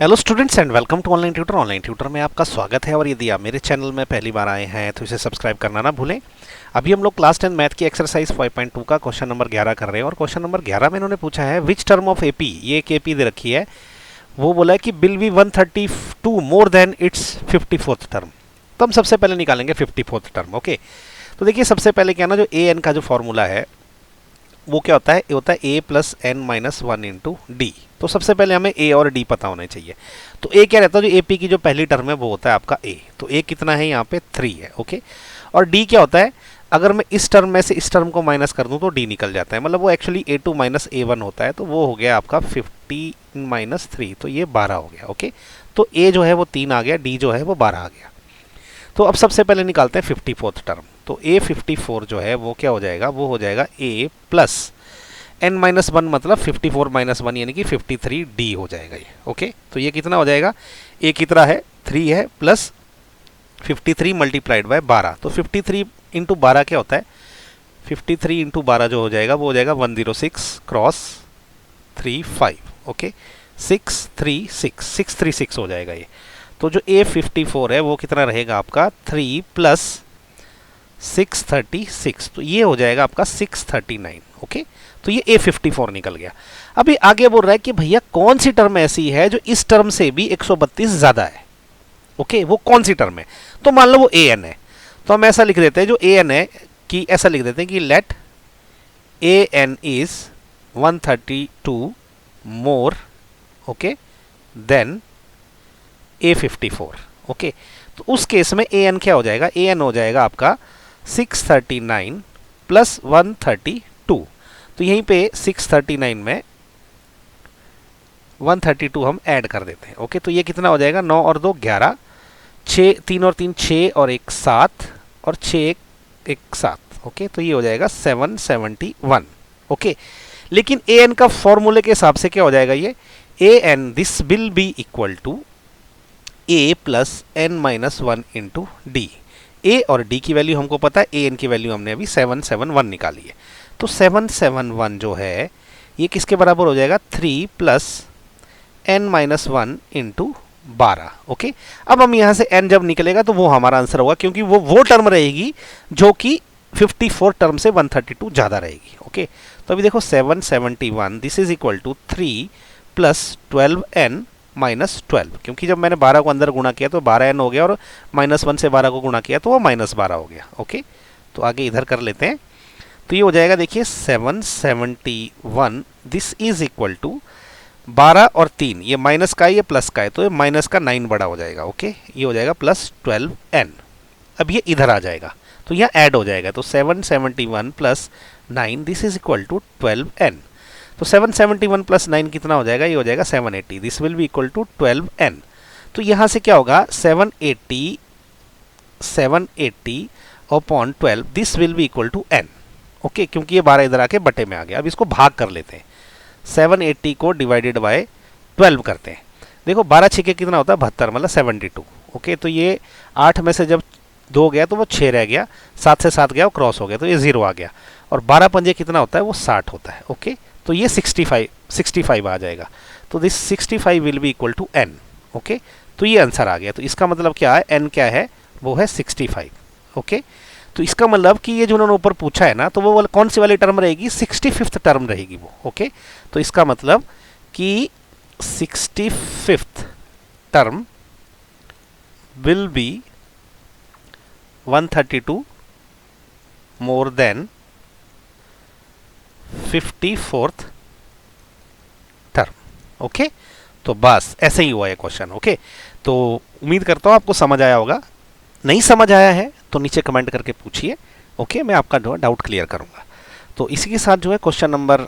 Hello students and welcome to online tutor. Online tutor में आपका स्वागत है और यदि आप मेरे चैनल में पहली बार आए हैं तो इसे सब्सक्राइब करना ना भूलें। अभी हम लोग क्लास 10 मैथ की एक्सरसाइज 5.2 का क्वेश्चन नंबर 11 कर रहे हैं और क्वेश्चन नंबर 11 में इन्होंने पूछा है विच टर्म ऑफ एपी, ये एक एपी दे रखी है, वो बोला है कि will be 132 more than its 54th term. तो हम सबसे पहले निकालेंगे 54th टर्म। ओके, तो देखिए सबसे पहले क्या ना, जो ए एन का जो फॉर्मूला है वो क्या होता है, ये होता है A plus N minus 1 into D. तो सबसे पहले हमें ए और डी पता होने चाहिए। तो ए क्या रहता है, जो ए पी की जो पहली टर्म है वो होता है आपका ए। तो ए कितना है यहाँ पे 3 है। ओके, और डी क्या होता है, अगर मैं इस टर्म में से इस टर्म को माइनस कर दूं तो डी निकल जाता है, मतलब वो एक्चुअली a2 माइनस a1 होता है। तो वो हो गया आपका 15 माइनस 3, तो ये 12 हो गया। ओके, तो ए जो है वो 3 आ गया, डी जो है वो 12 आ गया। तो अब सबसे पहले निकालते हैं 54th टर्म। तो ए 54 जो है वो क्या हो जाएगा, वो हो जाएगा ए प्लस एन माइनस 1, मतलब 54 माइनस 1 यानी कि 53 डी हो जाएगा ये। ओके, तो ये कितना हो जाएगा, ए कितना है 3 है, प्लस 53 मल्टीप्लाइड बाय 12। तो 53 इंटू 12 क्या होता है, 53 इंटू 12 जो हो जाएगा वो हो जाएगा 106 क्रॉस 35। ओके, 636 हो जाएगा ये। तो जो ए 54 है वो कितना रहेगा आपका 3 प्लस 636, तो ये हो जाएगा आपका 639। ओके, तो ये ए 54 निकल गया। अभी आगे बोल रहा है कि भैया कौन सी टर्म ऐसी है जो इस टर्म से भी 132 ज्यादा है। ओके, वो कौन सी टर्म है, तो मान लो वो ए एन है। तो हम ऐसा लिख देते हैं, जो ए एन है कि ऐसा लिख देते हैं कि let a n is 132 more okay then a 54। Okay, तो उस केस में ए एन क्या हो जाएगा, ए एन हो जाएगा आपका 639 प्लस 132। तो यहीं पे 639 में 132 हम ऐड कर देते हैं। ओके, तो ये कितना हो जाएगा, 9 और 2 11, 6 3 और 3 6 और 1 7 और 6 1 7। ओके, तो ये हो जाएगा 771। ओके, लेकिन ए एन का फॉर्मूले के हिसाब से क्या हो जाएगा, ये A N this will be equal to A plus N minus 1 into D. A और डी की वैल्यू हमको पता है, ए एन की वैल्यू हमने अभी 771 निकाली है। तो 771 जो है ये किसके बराबर हो जाएगा, 3 plus N minus 1 into 12। Okay, अब हम यहाँ से एन जब निकलेगा तो वो हमारा आंसर होगा, क्योंकि वो टर्म रहेगी जो कि 54 टर्म से 132 ज़्यादा रहेगी। ओके, तो अभी देखो 771 this is equal to 3 plus 12n minus 12, क्योंकि जब मैंने 12 को अंदर गुणा किया तो 12n हो गया और माइनस 1 से 12 को गुणा किया तो वो माइनस 12 हो गया। ओके, तो आगे इधर कर लेते हैं। तो ये हो जाएगा, देखिए 771 दिस इज इक्वल टू 12 और 3, ये माइनस का है ये प्लस का है, तो ये माइनस का 9 बड़ा हो जाएगा। ओके, ये हो जाएगा प्लस 12n। अब ये इधर आ जाएगा तो यहाँ ऐड हो जाएगा, तो 771 plus 9 this is equal to 12n। तो 771 प्लस 9 कितना हो जाएगा, ये हो जाएगा 780, this will be equal to 12n। तो यहाँ से क्या होगा, 780 upon 12 this will be equal to n। Okay, क्योंकि ये 12 इधर आके बटे में आ गया। अब इसको भाग कर लेते हैं, 780 को डिवाइडेड बाय 12 करते हैं। देखो 12 छिके कितना होता है 72, मतलब 72। ओके, तो ये 8 में से जब 2 गया तो वो 6 रह गया, 7 से 7 गया वो क्रॉस हो गया, तो ये 0 आ गया। और 12 पंजे कितना होता है, वो 60 होता है। ओके, तो ये 65 आ जाएगा। तो this 65 will be equal to n। Okay, तो ये आंसर आ गया। तो इसका मतलब क्या है, n क्या है, वो है 65। ओके, तो इसका मतलब कि ये जो उन्होंने ऊपर पूछा है ना, तो वो कौन सी वाली टर्म रहेगी, 65th टर्म रहेगी वो। ओके, तो इसका मतलब कि 65th term will be 132 more then 54th term. Okay, तो बस ऐसे ही हुआ है क्वेश्चन। ओके, तो उम्मीद करता हूँ आपको समझ आया होगा। नहीं समझ आया है तो नीचे कमेंट करके पूछिए। ओके, मैं आपका जो है डाउट क्लियर करूंगा। तो इसी के साथ जो है क्वेश्चन नंबर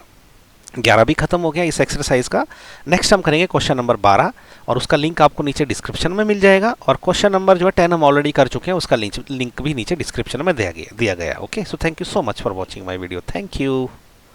11 भी खत्म हो गया इस एक्सरसाइज का। नेक्स्ट हम करेंगे क्वेश्चन नंबर 12 और उसका लिंक आपको नीचे डिस्क्रिप्शन में मिल जाएगा। और क्वेश्चन नंबर जो है 10 हम ऑलरेडी कर चुके हैं, उसका लिंक भी नीचे डिस्क्रिप्शन में दिया गया। Okay, so thank you so much for watching my video. Thank you.